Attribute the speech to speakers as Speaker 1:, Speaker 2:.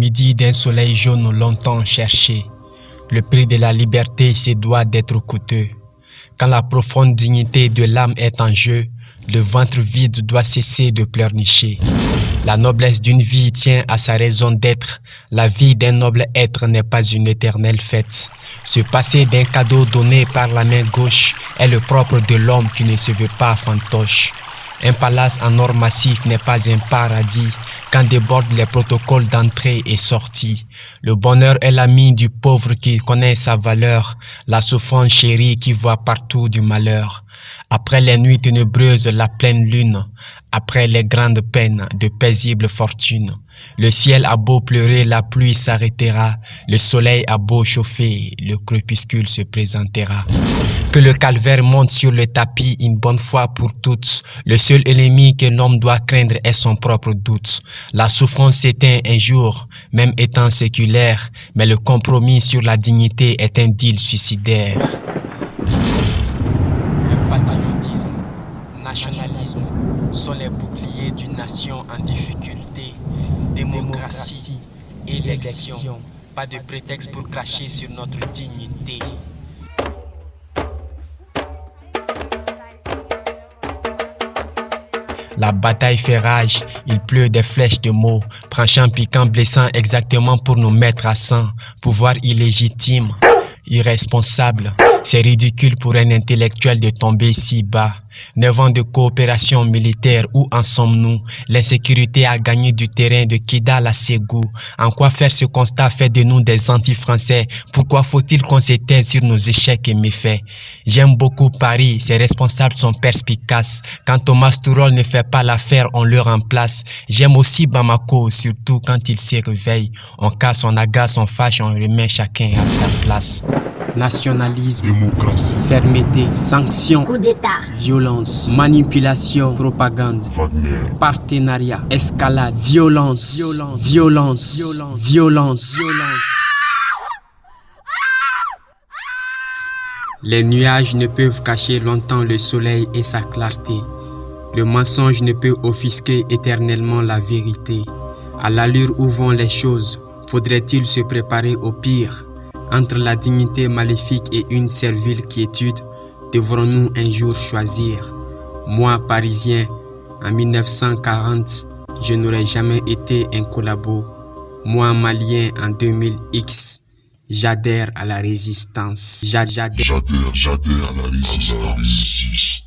Speaker 1: midi d'un soleil jaune longtemps cherché. Le prix de la liberté se doit d'être coûteux. Quand la profonde dignité de l'âme est en jeu, le ventre vide doit cesser de pleurnicher. La noblesse d'une vie tient à sa raison d'être. La vie d'un noble être n'est pas une éternelle fête. Se passer d'un cadeau donné par la main gauche est le propre de l'homme qui ne se veut pas fantoche. Un palace en or massif n'est pas un paradis quand débordent les protocoles d'entrée et sortie. Le bonheur est l'ami du pauvre qui connaît sa valeur, la souffrance chérie qui voit partout du malheur. Après les nuits ténébreuses, la pleine lune, après les grandes peines, de paisibles fortunes. Le ciel a beau pleurer, la pluie s'arrêtera. Le soleil a beau chauffer, le crépuscule se présentera. Que le calvaire monte sur le tapis une bonne fois pour toutes. Le seul ennemi que l'homme doit craindre est son propre doute. La souffrance s'éteint un jour, même étant séculaire, mais le compromis sur la dignité est un deal suicidaire. Le patriotisme, nationalisme sont les boucliers d'une nation en difficulté. Démocratie, élection, pas de prétexte pour cracher sur notre dignité. La bataille fait rage, il pleut des flèches de mots, tranchant, piquant, blessant exactement pour nous mettre à sang. Pouvoir illégitime, irresponsable, c'est ridicule pour un intellectuel de tomber si bas. 9 ans de coopération militaire, où en sommes-nous? L'insécurité a gagné du terrain de Kidal à Ségou. En quoi faire ce constat fait de nous des anti-français? Pourquoi faut-il qu'on s'éteille sur nos échecs et méfaits? J'aime beaucoup Paris, ses responsables sont perspicaces. Quand Thomas Tuchel ne fait pas l'affaire, on le remplace. J'aime aussi Bamako, surtout quand il se réveille. On casse, on agace, on fâche, on remet chacun à sa place. Nationalisme,
Speaker 2: démocratie,
Speaker 1: fermeté, sanctions,
Speaker 3: coup d'État,
Speaker 1: violence, manipulation, propagande,
Speaker 2: Wagner,
Speaker 1: partenariat, escalade, violence, violence, violence. Les nuages ne peuvent cacher longtemps le soleil et sa clarté. Le mensonge ne peut offusquer éternellement la vérité. À l'allure où vont les choses, faudrait-il se préparer au pire? Entre la dignité maléfique et une servile quiétude, devrons-nous un jour choisir? Moi, Parisien, en 1940, je n'aurais jamais été un collabo. Moi, Malien, en 2000X, j'adhère à la résistance. J'adhère
Speaker 2: j'adhère à la résistance.